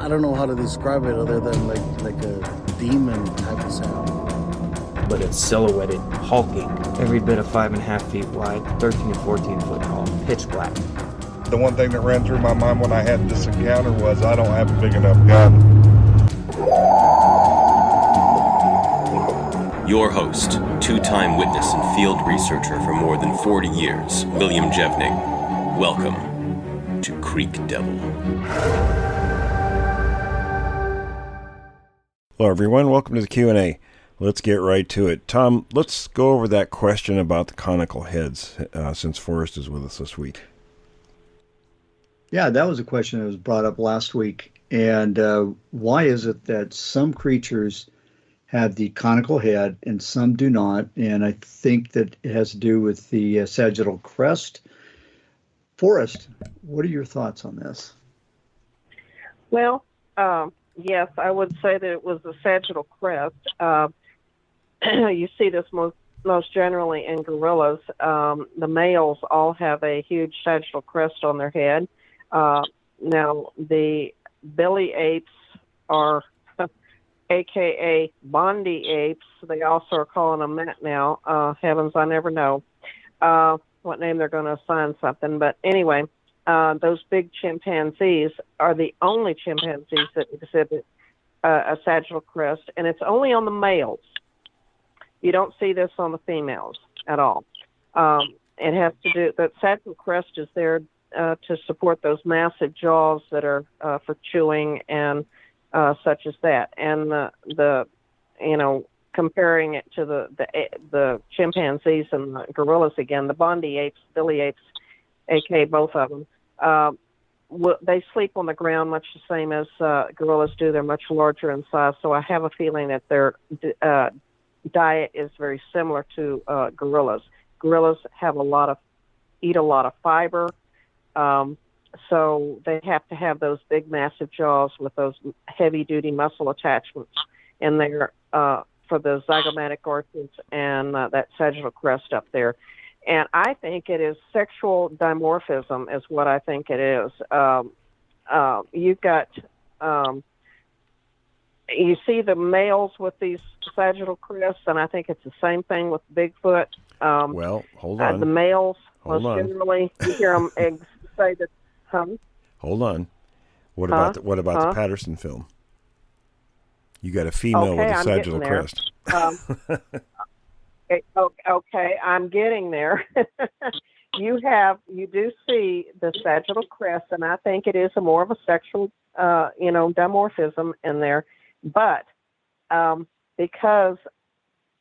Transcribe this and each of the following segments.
I don't know how to describe it other than like a demon type of sound. But it's silhouetted, hulking, every bit of 5.5 feet wide, 13 to 14 foot tall, pitch black. The one thing that ran through my mind when I had this encounter was I don't have a big enough gun. Your host, two-time witness and field researcher for more than 40 years, William Jevning. Welcome to Creek Devil. Hello everyone, welcome to the Q&A. Let's get right to it. Tom, let's go over that question about the conical heads, since Forrest is with us this week. Yeah, that was a question that was brought up last week. And why is it that some creatures have the conical head and some do not? And I think that it has to do with the sagittal crest. Forrest, what are your thoughts on this? Well, yes, I would say that it was the sagittal crest. You see this most generally in gorillas. The males all have a huge sagittal crest on their head. Now, the Bili apes are, a.k.a. Bili apes. They also are calling them that now. Heavens, I never know what name they're going to assign something. But anyway, those big chimpanzees are the only chimpanzees that exhibit a sagittal crest, and it's only on the males. You don't see this on the females at all. It has to do, that sagittal crest is there to support those massive jaws that are for chewing and such as that. And the comparing it to the chimpanzees and the gorillas again, the Bili apes, aka both of them, they sleep on the ground much the same as gorillas do. They're much larger in size, so I have a feeling that their diet is very similar to gorillas. Gorillas eat a lot of fiber. So they have to have those big, massive jaws with those heavy-duty muscle attachments in there for the zygomatic organs and that sagittal crest up there. And I think it is sexual dimorphism is what I think it is. You've got, you see the males with these sagittal crests, and I think it's the same thing with Bigfoot. Well, hold on. The males, generally, you hear them say that. Hold on. What about the Patterson film? You got a female with a sagittal crest. Okay, I'm getting there. You do see the sagittal crest, and I think it is more of a sexual, dimorphism in there. But because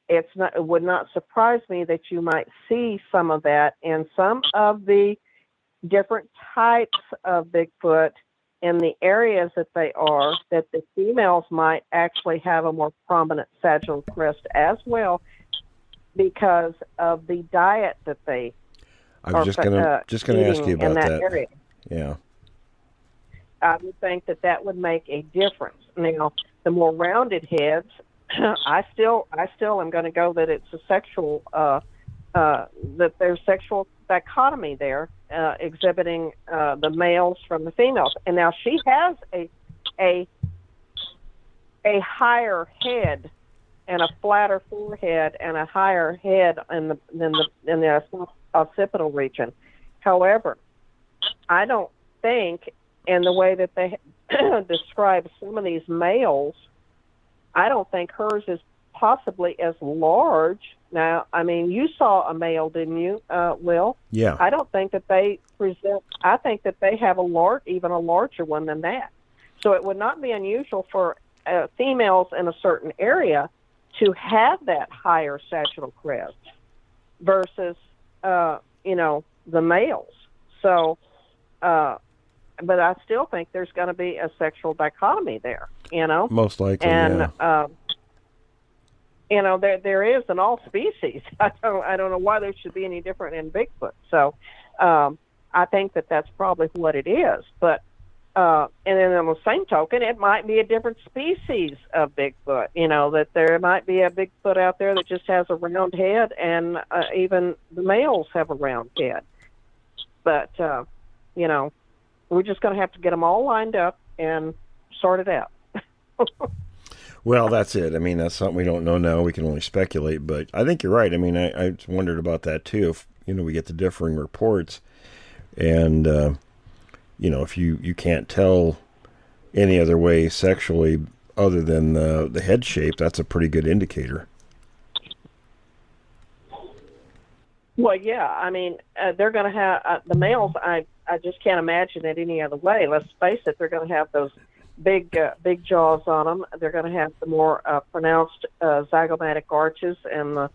it would not surprise me that you might see some of that in some of the different types of Bigfoot in the areas that they are, that the females might actually have a more prominent sagittal crest as well because of the diet that they I was just going to ask you about that. Area. Yeah. I would think that would make a difference. Now, the more rounded heads, I still am going to go that it's a sexual, that there's sexual dichotomy there, exhibiting the males from the females. And now she has a higher head and a flatter forehead and a higher head in the occipital region. However, I don't think in the way that they describe some of these males, I don't think hers is possibly as large. Now, I mean, you saw a male, didn't you, Will? Yeah. I don't think that they present, I think that they have even a larger one than that. So it would not be unusual for females in a certain area to have that higher sagittal crest versus, the males. So, but I still think there's going to be a sexual dichotomy there, Most likely, and, yeah. There is in all species. I don't know why there should be any different in Bigfoot. So I think that that's probably what it is. But and then on the same token, it might be a different species of Bigfoot. That there might be a Bigfoot out there that just has a round head, and even the males have a round head. But we're just going to have to get them all lined up and sort it out. Well, that's it. I mean, that's something we don't know now. We can only speculate. But I think you're right. I mean, I wondered about that too. If we get the differing reports, and if you can't tell any other way sexually other than the head shape, that's a pretty good indicator. Well, yeah. I mean, they're going to have the males. I just can't imagine it any other way. Let's face it. They're going to have those big jaws on them. They're going to have the more pronounced zygomatic arches, and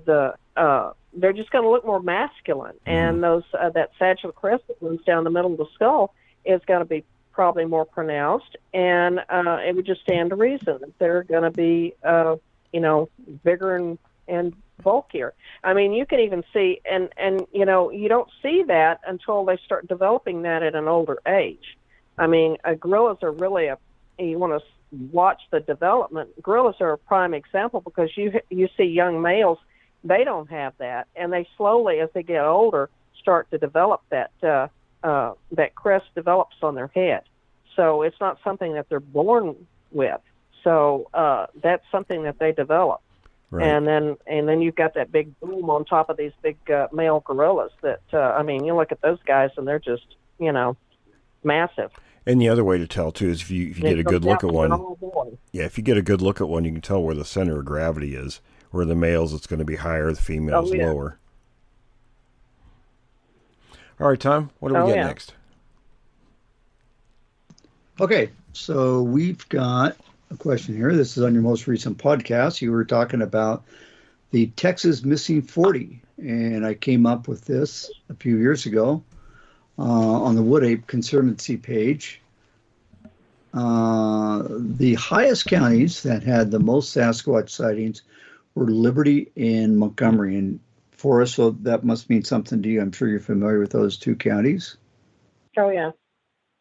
they're just going to look more masculine. And those that sagittal crest that runs down the middle of the skull is going to be probably more pronounced, and it would just stand to reason that they're going to be bigger and bulkier. I mean, you can even see, and you don't see that until they start developing that at an older age. I mean, gorillas are really you want to watch the development. Gorillas are a prime example because you see young males, they don't have that, and they slowly, as they get older, start to develop that crest develops on their head. So it's not something that they're born with. So that's something that they develop. Right. And then you've got that big boom on top of these big male gorillas that, you look at those guys and they're just, massive. And the other way to tell too is if you get a good look at one. Yeah, if you get a good look at one, you can tell where the center of gravity is. Where the males, it's going to be higher, the females lower. All right, Tom, what do we get next? Okay, so we've got a question here. This is on your most recent podcast. You were talking about the Texas Missing 40, and I came up with this a few years ago on the Wood Ape Conservancy page. The highest counties that had the most Sasquatch sightings were Liberty and Montgomery. And Forrest, so that must mean something to you. I'm sure you're familiar with those two counties. Oh, yeah.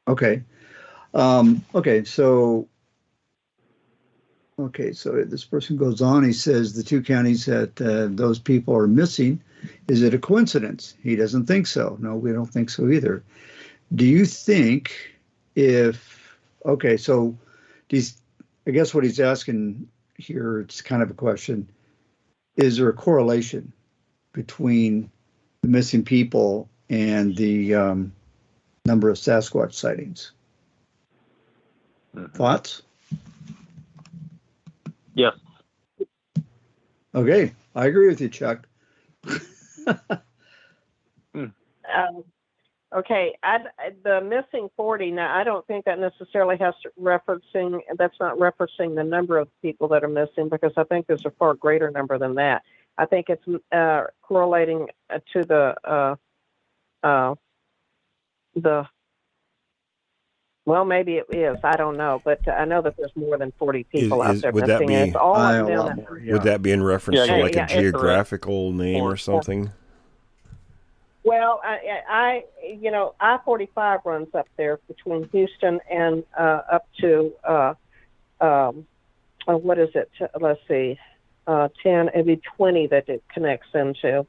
Okay. So this person goes on. He says the two counties that those people are missing, is it a coincidence? He doesn't think so. No, we don't think so either. Do you think so I guess what he's asking here, it's kind of a question, is there a correlation between the missing people and the number of Sasquatch sightings? Thoughts? Yes. Okay, I agree with you, Chuck. Okay, the missing 40. Now, I don't think that necessarily that's not referencing the number of people that are missing, because I think there's a far greater number than that. I think it's correlating to the well, maybe it is. I don't know, but I know that there's more than 40 people out there missing. It's all of them. Would that be in reference to like a geographical name or something? Well, I-45 runs up there between Houston and up to what is it? Let's see, 10. It'd be 20 that it connects into,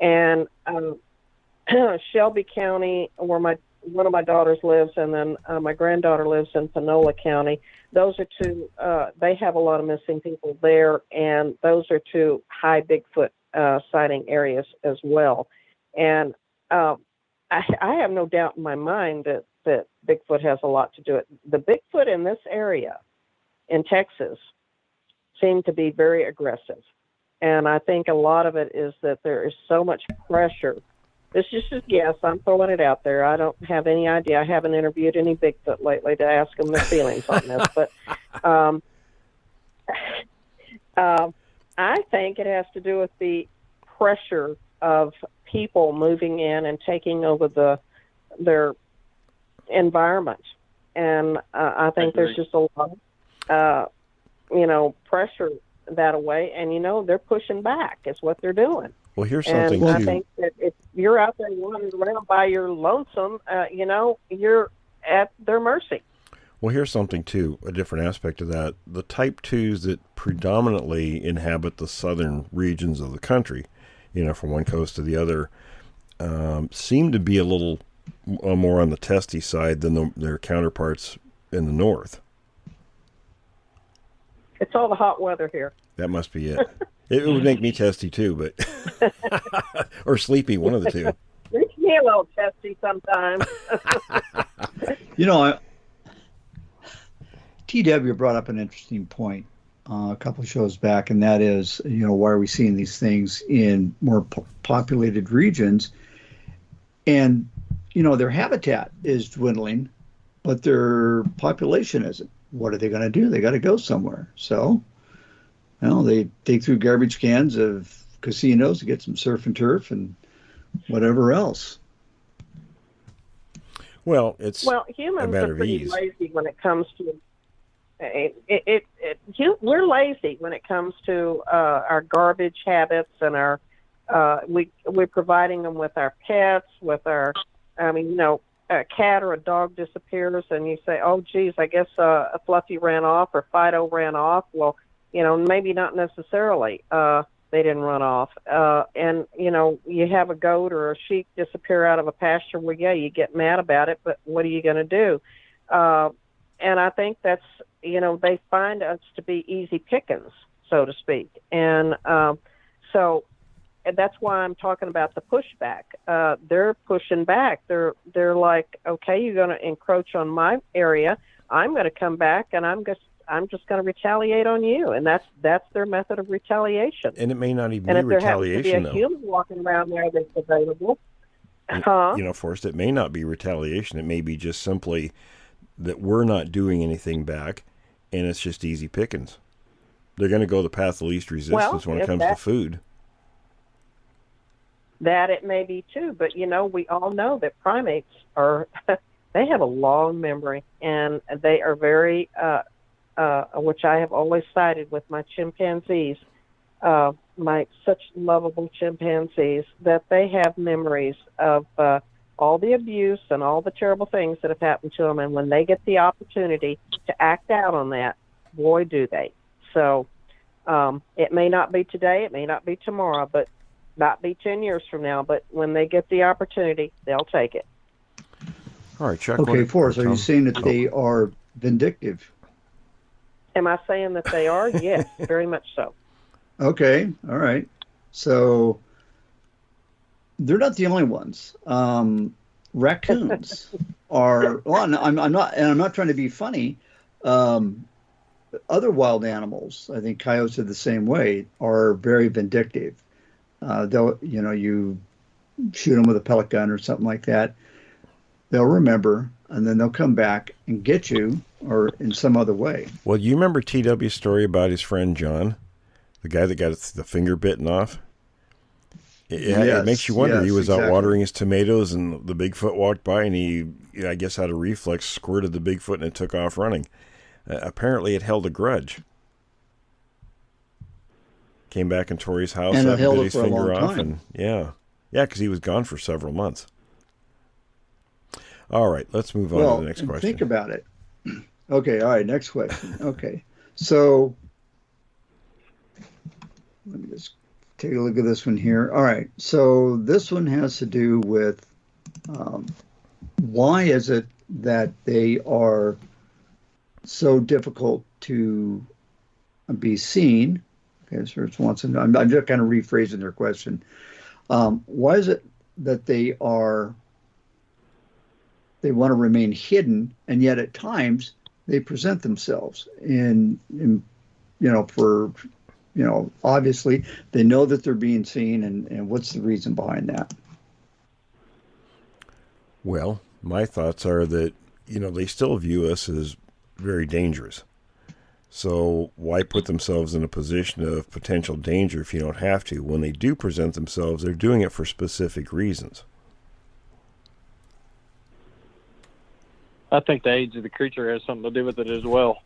and Shelby County, where one of my daughters lives, and then my granddaughter lives in Panola County. Those are two. They have a lot of missing people there, and those are two high Bigfoot sighting areas as well. And I have no doubt in my mind that Bigfoot has a lot to do with it. The Bigfoot in this area in Texas seem to be very aggressive. And I think a lot of it is that there is so much pressure. This is just a guess. I'm throwing it out there. I don't have any idea. I haven't interviewed any Bigfoot lately to ask them their feelings on this. But I think it has to do with the pressure of people moving in and taking over their environment. And I think there's just a lot of, pressure that way. And, they're pushing back is what they're doing. Well, here's something, and I think that if you're out there wandering around by your lonesome, you're at their mercy. Well, here's something, too, a different aspect of that. The Type 2s that predominantly inhabit the southern regions of the country, from one coast to the other, seem to be a little more on the testy side than their counterparts in the north. It's all the hot weather here. That must be it. It would make me testy too, but or sleepy, one of the two. Makes me a little testy sometimes. You know, TW brought up an interesting point a couple of shows back, and that is, you know, why are we seeing these things in more populated regions? And, you know, their habitat is dwindling, but their population isn't. What are they going to do? They got to go somewhere. So, you know, they dig through garbage cans of casinos to get some surf and turf and whatever else. Well, it's humans a matter are of pretty ease. lazy when it comes to we're lazy when it comes to our garbage habits and our we're providing them with our pets, with our a cat or a dog disappears and you say, oh geez, I guess a Fluffy ran off or Fido ran off. Well, you know, maybe not necessarily. They didn't run off. And, you know, you have a goat or a sheep disappear out of a pasture. Well, yeah, you get mad about it, but what are you going to do? And I think that's, you know, they find us to be easy pickings, so to speak. And so that's why I'm talking about the pushback. They're pushing back. They're like, okay, you're going to encroach on my area. I'm going to come back and I'm just going to retaliate on you, and that's their method of retaliation. And it may not even and be if there happens to be retaliation, a though. human walking around there that's available, You know, Forrest, it may not be retaliation. It may be just simply that we're not doing anything back, and it's just easy pickings. They're going to go the path of least resistance when it comes to food. That it may be too, but you know, we all know that primates are they have a long memory, and they are very which I have always cited with my chimpanzees, my such lovable chimpanzees, that they have memories of all the abuse and all the terrible things that have happened to them, and when they get the opportunity to act out on that, boy, do they. So it may not be today, it may not be tomorrow, but not be 10 years from now, but when they get the opportunity, they'll take it. All right, Chuck. Okay, Forrest, are you saying that they are vindictive? Am I saying that they are? Yes, very much so. Okay, all right. So they're not the only ones. Raccoons are. Well, I'm not trying to be funny. Other wild animals, I think coyotes are the same way, are very vindictive. They'll, you know, you shoot them with a pellet gun or something like that. They'll remember, and then they'll come back and get you, or in some other way. Well, you remember TW's story about his friend John, the guy that got the finger bitten off? It makes you wonder. He was out watering his tomatoes, and the Bigfoot walked by, and he, I guess out of reflex, squirted the Bigfoot, and it took off running. Apparently, it held a grudge. Came back and tore his house and up, bit his finger off, time. and yeah, because he was gone for several months. All right, let's move on to the next question. Think about it. Okay, all right, next question. Okay, so let me just take a look at this one here. All right, so this one has to do with why is it that they are so difficult to be seen? Okay, so it's once and I'm just kind of rephrasing their question. Why is it that they want to remain hidden, and yet at times they present themselves in obviously they know that they're being seen, and what's the reason behind that? Well, my thoughts are that, they still view us as very dangerous. So why put themselves in a position of potential danger if you don't have to? When they do present themselves, they're doing it for specific reasons. I think the age of the creature has something to do with it as well.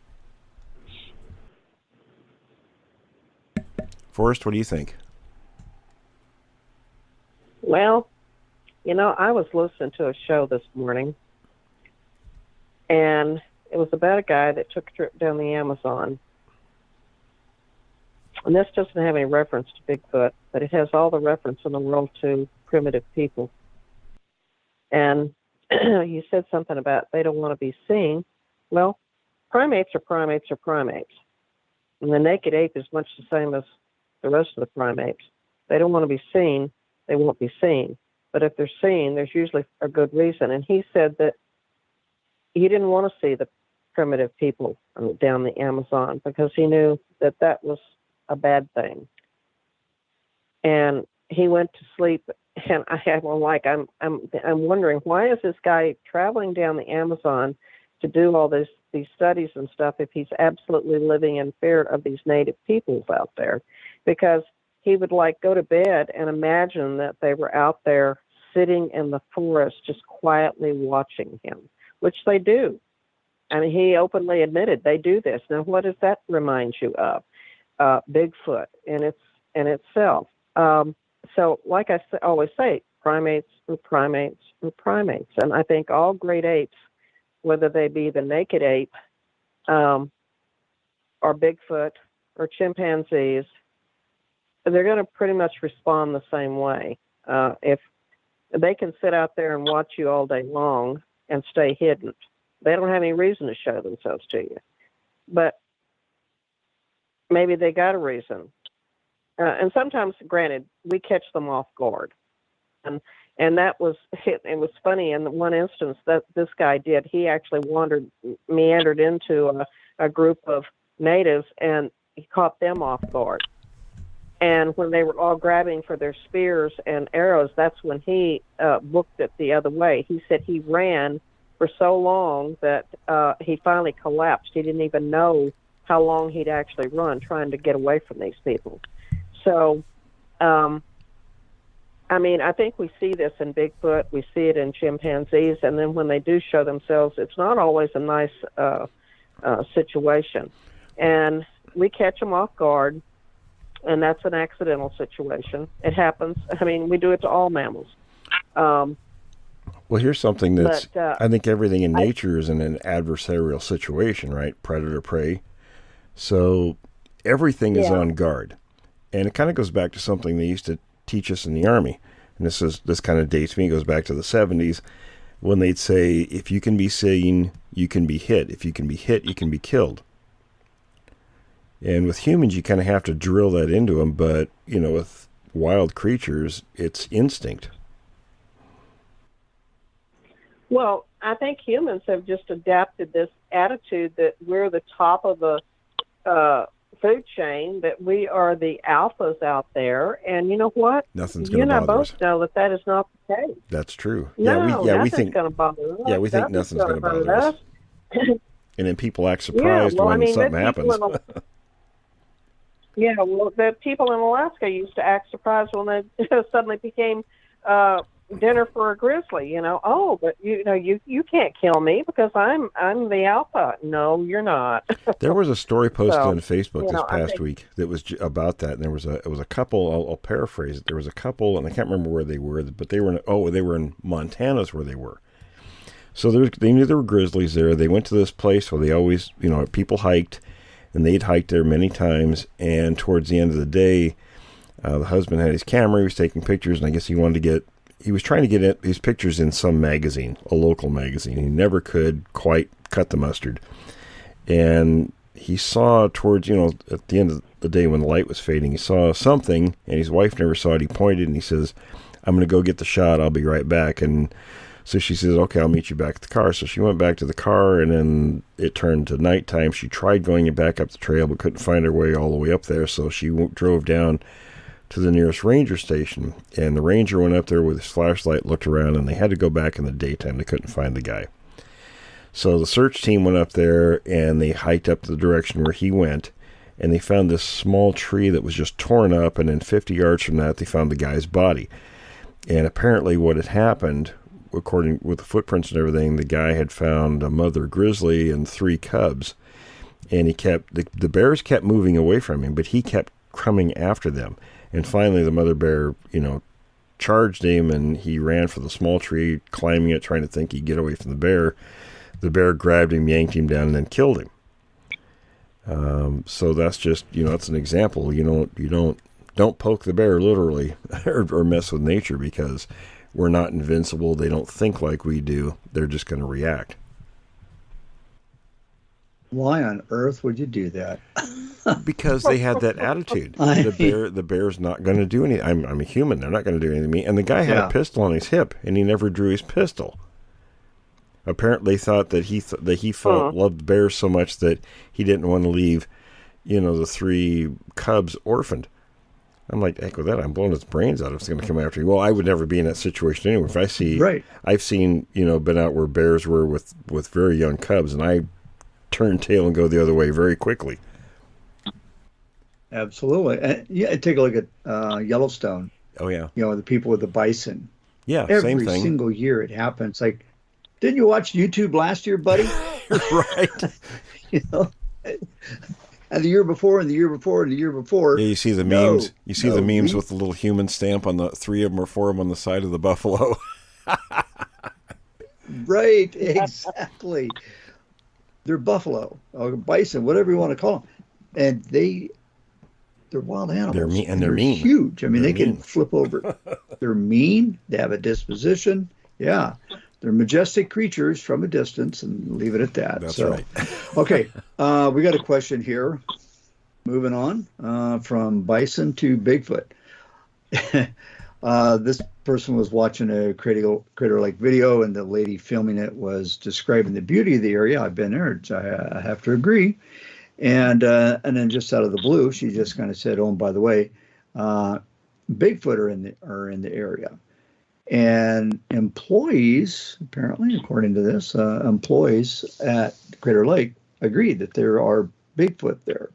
Forrest, what do you think? Well, I was listening to a show this morning, and it was about a guy that took a trip down the Amazon. And this doesn't have any reference to Bigfoot, but it has all the reference in the world to primitive people. And you said something about they don't want to be seen. Well, primates are primates are primates. And the naked ape is much the same as the rest of the primates. They don't want to be seen, they won't be seen. But if they're seen, there's usually a good reason. And he said that he didn't want to see the primitive people down the Amazon because he knew that that was a bad thing. And he went to sleep, and I'm wondering, why is this guy traveling down the Amazon to do all these studies and stuff if he's absolutely living in fear of these native peoples out there? Because he would go to bed and imagine that they were out there sitting in the forest just quietly watching him, which they do. I mean, he openly admitted they do this. Now, what does that remind you of? Bigfoot in itself. So, like I always say, primates are primates are primates. And I think all great apes, whether they be the naked ape or Bigfoot or chimpanzees, they're going to pretty much respond the same way. If they can sit out there and watch you all day long and stay hidden, they don't have any reason to show themselves to you. But maybe they got a reason. And sometimes, granted, we catch them off guard. And that was, it was funny in one instance that this guy did. He actually meandered into a group of natives, and he caught them off guard. And when they were all grabbing for their spears and arrows, that's when he booked it the other way. He said he ran for so long that he finally collapsed. He didn't even know how long he'd actually run trying to get away from these people. So, I mean, I think we see this in Bigfoot, we see it in chimpanzees, and then when they do show themselves, it's not always a nice situation. And we catch them off guard, and that's an accidental situation. It happens. I mean, we do it to all mammals. Well, here's something that's, I think everything in nature is in an adversarial situation, right? Predator, prey. So everything is on guard. And it kind of goes back to something they used to teach us in the Army. And this kind of dates me. It goes back to the 70s when they'd say, if you can be seen, you can be hit. If you can be hit, you can be killed. And with humans, you kind of have to drill that into them. But, with wild creatures, it's instinct. Well, I think humans have just adapted this attitude that we're the top of the food chain, that we are the alphas out there, and you know what? Nothing's going to bother us. You and I both know that is not the case. That's true. We think going to bother us. Yeah, we think nothing's going to bother us. And then people act surprised when something happens. The people in Alaska used to act surprised when they suddenly became dinner for a grizzly. Oh, but you can't kill me because I'm the alpha. No, you're not. There was a story posted on Facebook this past week that was about that, and it was a couple. I'll paraphrase it. There was a couple, and I can't remember where they were, but they were in Montana's where they were. So they knew there were grizzlies there. They went to this place where they always, people hiked, and they'd hiked there many times. And towards the end of the day, the husband had his camera. He was taking pictures, and I guess he was trying to get these pictures in some magazine, a local magazine. He never could quite cut the mustard. And he saw towards, at the end of the day when the light was fading, he saw something, and his wife never saw it. He pointed, and he says, I'm going to go get the shot. I'll be right back. And so she says, okay, I'll meet you back at the car. So she went back to the car, and then it turned to nighttime. She tried going back up the trail, but couldn't find her way all the way up there. So she drove down to the nearest ranger station, and the ranger went up there with his flashlight, looked around, and they had to go back in the daytime. They couldn't find the guy. So the search team went up there, and they hiked up the direction where he went, and they found this small tree that was just torn up, and then 50 yards from that, they found the guy's body. And apparently what had happened, according with the footprints and everything, the guy had found a mother grizzly and 3 cubs, and the bears kept moving away from him, but he kept coming after them. And finally, the mother bear, charged him, and he ran for the small tree, climbing it, trying to think he'd get away from the bear. The bear grabbed him, yanked him down, and then killed him. So that's just, that's an example. You don't poke the bear literally or mess with nature, because we're not invincible. They don't think like we do. They're just going to react. Why on earth would you do that? Because they had that attitude. The bear's not going to do anything. I'm a human. They're not going to do anything to me. And the guy had a pistol on his hip, and he never drew his pistol. Apparently, thought that he loved bears so much that he didn't want to leave, the 3 cubs orphaned. I'm like, heck with that, I'm blowing his brains out if it's going to come after you. Well, I would never be in that situation anyway. If I see, I've seen, been out where bears were with very young cubs, and I turn tail and go the other way very quickly. Absolutely. And, take a look at Yellowstone. Oh, yeah. The people with the bison. Yeah, Every same thing. single year it happens. Like, didn't you watch YouTube last year, buddy? Right. And the year before, and the year before, and the year before. Yeah, you see the memes. You see the memes with the little human stamp on the 3 of them or 4 of them on the side of the buffalo. Right, exactly. They're buffalo or bison, whatever you want to call them, and they're wild animals. They're mean, and they're mean. Huge. I mean, they're they can flip over. They're mean. They have a disposition. Yeah. They're majestic creatures from a distance, and leave it at that. That's right. Okay, we got a question here. Moving on from bison to Bigfoot. This person was watching a Crater Lake video, and the lady filming it was describing the beauty of the area. I've been there. I have to agree. And then just out of the blue, she just kind of said, "Oh, and by the way, Bigfoot are in the area." And employees, apparently, according to this, employees at Crater Lake agreed that there are Bigfoot there.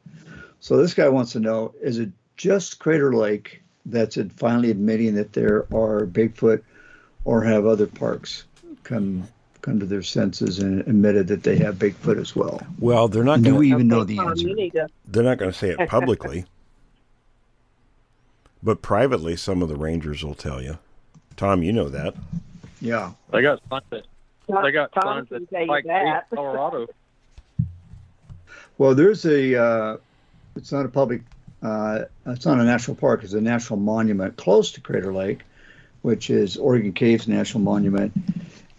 So this guy wants to know, is it just Crater Lake that's finally admitting that there are Bigfoot, or have other parks come to their senses and admitted that they have Bigfoot as well? Well, they're not going to... Do we even know the answer? They're not going to say it publicly. But privately, some of the rangers will tell you. Tom, you know that. Yeah. They got signs that Tom can tell you that. Colorado. Well, there's it's not a public, it's not a national park, it's a national monument close to Crater Lake, which is Oregon Caves National Monument.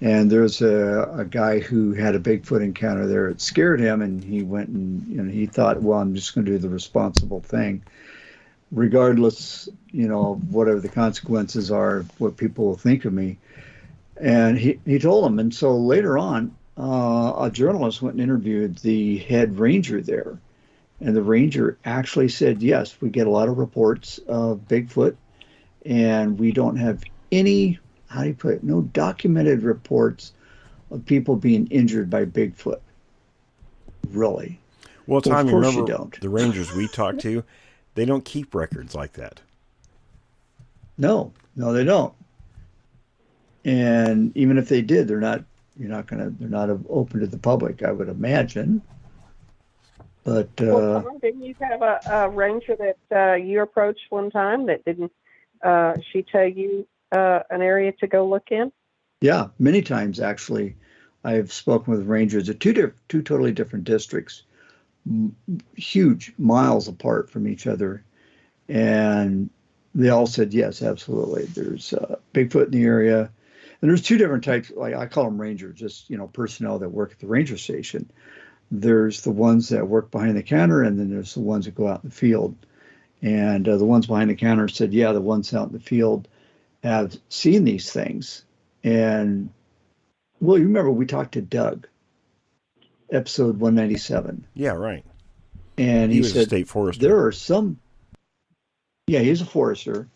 And there's a guy who had a Bigfoot encounter there. It scared him, and he went and he thought, well, I'm just going to do the responsible thing, regardless, whatever the consequences are, what people will think of me. And he told him. And so later on, a journalist went and interviewed the head ranger there. And the ranger actually said, yes, we get a lot of reports of Bigfoot, and we don't have any, how do you put it, no documented reports of people being injured by Bigfoot. Really? Well, Tom, of course remember you don't. The rangers we talked to, they don't keep records like that. No, they don't. And even if they did, they're not open to the public, I would imagine. But well, Tom, didn't you have a ranger that you approached one time that didn't she tell you an area to go look in? Yeah, many times actually. I've spoken with rangers at two totally different districts, huge, miles apart from each other, and they all said yes, absolutely. There's Bigfoot in the area, and there's 2 different types. Like I call them rangers, just personnel that work at the ranger station. There's the ones that work behind the counter, and then there's the ones that go out in the field. And the ones behind the counter said, yeah, the ones out in the field have seen these things. And, well, you remember we talked to Doug, episode 197. Yeah, right. And he was said, a state forester. There are some, yeah, he's a forester,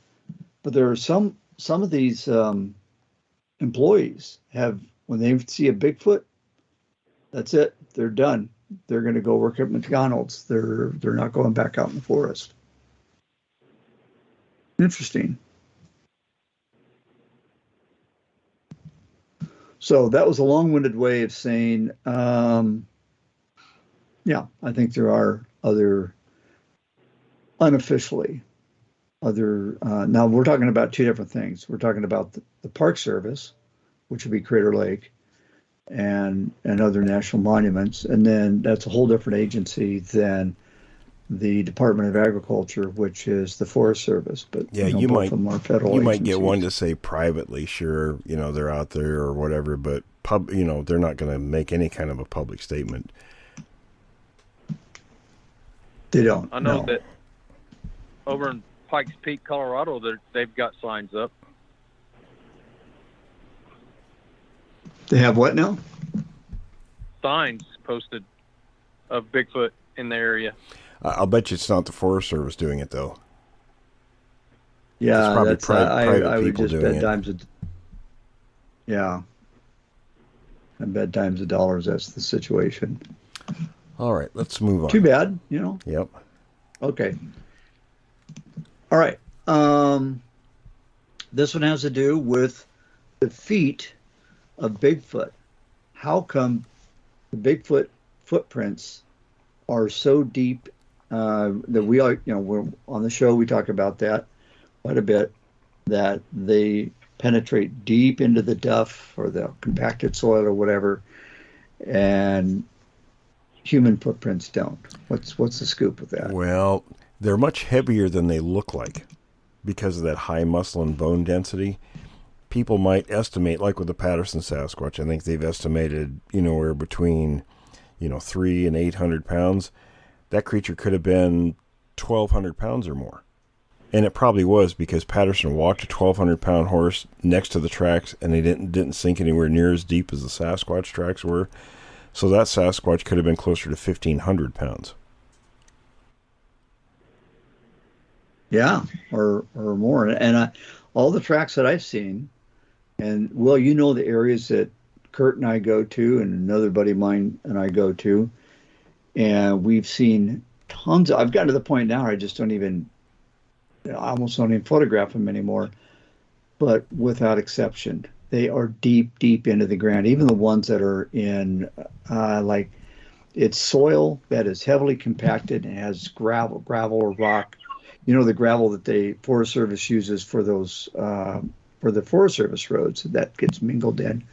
but there are some of these employees when they see a Bigfoot, that's it. They're done. They're going to go work at McDonald's. They're not going back out in the forest. Interesting. So that was a long-winded way of saying, yeah, I think there are other, unofficially, now we're talking about 2 different things. We're talking about the Park Service, which would be Crater Lake, and other national monuments. And then that's a whole different agency than the Department of Agriculture, which is the Forest Service. But yeah, both of them are federal might agencies. get one to say privately, sure, they're out there or whatever, but they're not going to make any kind of a public statement. They don't. I know no. that over in Pikes Peak, Colorado, they've got signs up. They have what now? Signs posted of Bigfoot in the area. I'll bet you it's not the Forest Service doing it, though. Yeah, probably that's private I would people just doing bet it. dimes. Yeah, I bet dimes of dollars. That's the situation. All right, let's move on. Too bad, you know. Yep. Okay. All right. This one has to do with the feet of Bigfoot. How come the Bigfoot footprints are so deep that we are, you know, we're on the show, we talk about that quite a bit, that they penetrate deep into the duff or the compacted soil or whatever, and human footprints don't. What's the scoop with that? Well, they're much heavier than they look like because of that high muscle and bone density. People might estimate, like with the Patterson Sasquatch, I think they've estimated, you know, where between, 300 and 800 pounds. That creature could have been 1,200 pounds or more. And it probably was, because Patterson walked a 1,200-pound horse next to the tracks, and they didn't sink anywhere near as deep as the Sasquatch tracks were. So that Sasquatch could have been closer to 1,500 pounds. Yeah, or more. And all the tracks that I've seen, and well, you know the areas that Kurt and I go to, and another buddy of mine and I go to, and we've seen tons of, I've gotten to the point now I just don't even, I almost don't even photograph them anymore. But without exception, they are deep, deep into the ground. Even the ones that are in, like, it's soil that is heavily compacted and has gravel or rock. You know, the gravel that the Forest Service uses for those, for the Forest Service roads, that gets mingled in.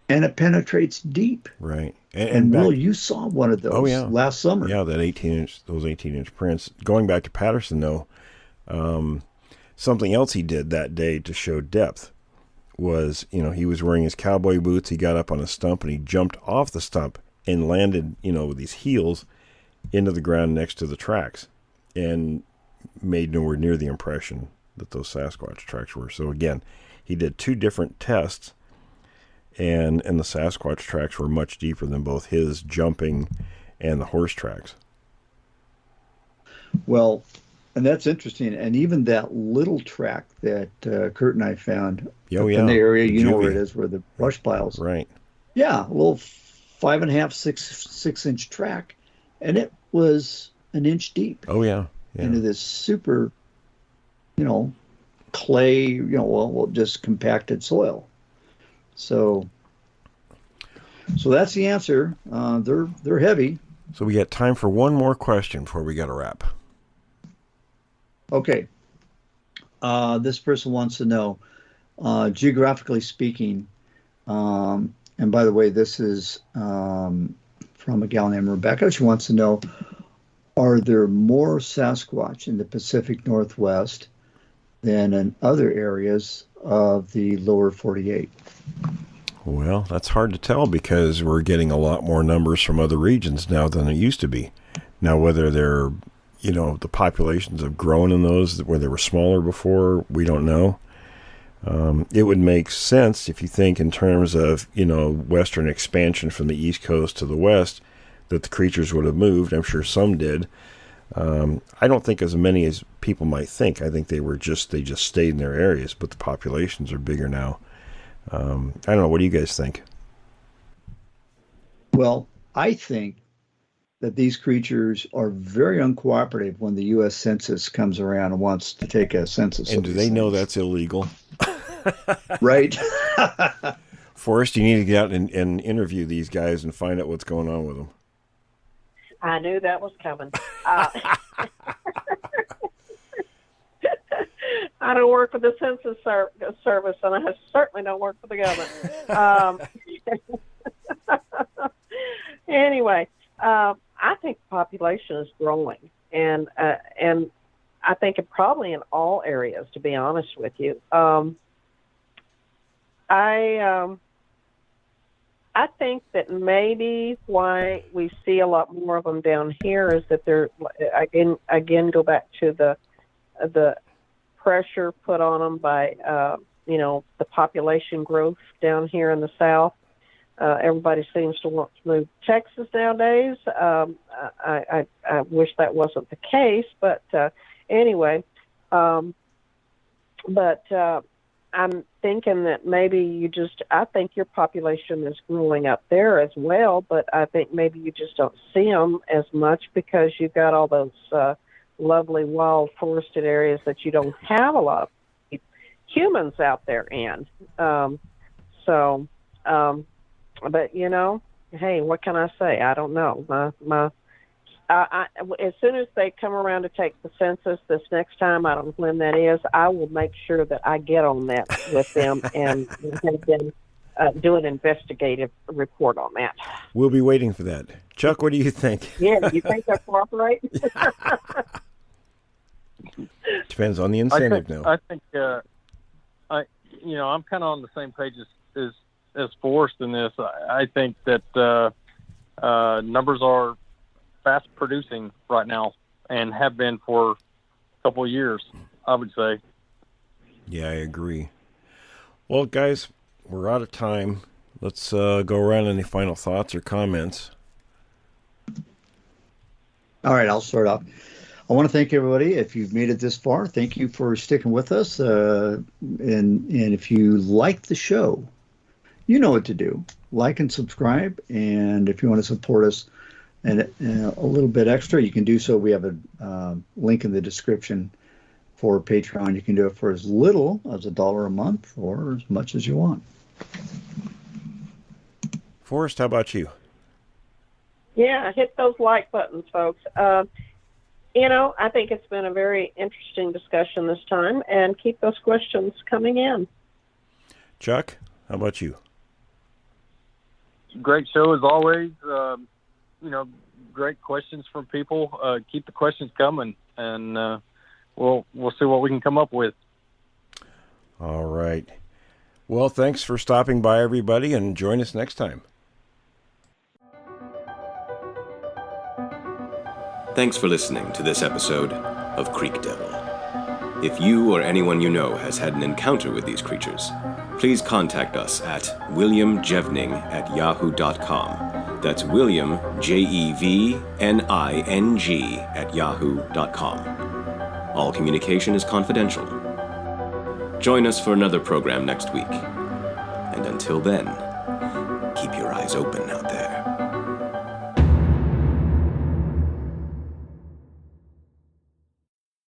And it penetrates deep. Right. And Will, you saw one of those last summer. Yeah, those 18-inch prints. Going back to Patterson, though, something else he did that day to show depth was, he was wearing his cowboy boots. He got up on a stump and he jumped off the stump and landed, with his heels into the ground next to the tracks, and made nowhere near the impression that those Sasquatch tracks were. So again, he did two different tests, and the Sasquatch tracks were much deeper than both his jumping and the horse tracks. Well, and that's interesting. And even that little track that Kurt and I found in the area, you know where it is, where the brush piles. Right. Yeah, a little 5.5, 6-inch track, and it was an inch deep. Oh yeah. Into this super, clay, just compacted soil. So that's the answer. They're heavy. So we got time for one more question before we got to wrap. Okay. This person wants to know, geographically speaking, and by the way, this is from a gal named Rebecca. She wants to know, are there more Sasquatch in the Pacific Northwest than in other areas of the lower 48? Well, that's hard to tell, because we're getting a lot more numbers from other regions now than it used to be. Now, whether they're, the populations have grown in those where they were smaller before, we don't know. It would make sense if you think in terms of, western expansion from the East Coast to the West, that the creatures would have moved. I'm sure some did. I don't think as many as people might think. I think they just stayed in their areas, but the populations are bigger now. I don't know. What do you guys think? Well, I think that these creatures are very uncooperative when the U.S. Census comes around and wants to take a census. And do they know that's illegal? Right. Forrest, you need to get out and interview these guys and find out what's going on with them. I knew that was coming. I don't work for the Census Service, and I certainly don't work for the government. Anyway, I think the population is growing, and I think it probably in all areas, to be honest with you. I think that maybe why we see a lot more of them down here is that they're again go back to the pressure put on them by the population growth down here in the South. Everybody seems to want to move to Texas nowadays. I wish that wasn't the case, but anyway. I'm thinking that maybe I think your population is growing up there as well, but I think maybe you just don't see them as much because you've got all those lovely wild forested areas that you don't have a lot of humans out there in. But hey, what can I say? I don't know. As soon as they come around to take the census this next time, I don't know when that is, I will make sure that I get on that with them and have them do an investigative report on that. We'll be waiting for that. Chuck, what do you think? Yeah, you think they'll cooperate? Depends on the incentive now. I think, I'm kind of on the same page as Forrest in this. I think that numbers are fast producing right now and have been for a couple of years, I would say. Yeah, I agree. Well, guys, we're out of time. Let's go around. Any final thoughts or comments? All right, I'll start off. I want to thank everybody. If you've made it this far, thank you for sticking with us. And if you like the show, you know what to do. Like and subscribe. And if you want to support us and a little bit extra, you can do so. We have a link in the description for Patreon. You can do it for as little as $1 a month or as much as you want. Forrest, how about you? Yeah, hit those like buttons, folks. I think it's been a very interesting discussion this time, and keep those questions coming in. Chuck, how about you? Great show as always. Great questions from people. Keep the questions coming, and we'll see what we can come up with. All right. Well, thanks for stopping by, everybody, and join us next time. Thanks for listening to this episode of Creek Devil. If you or anyone you know has had an encounter with these creatures, please contact us at williamjevning@yahoo.com. That's William, Jevning, @yahoo.com. All communication is confidential. Join us for another program next week. And until then, keep your eyes open now.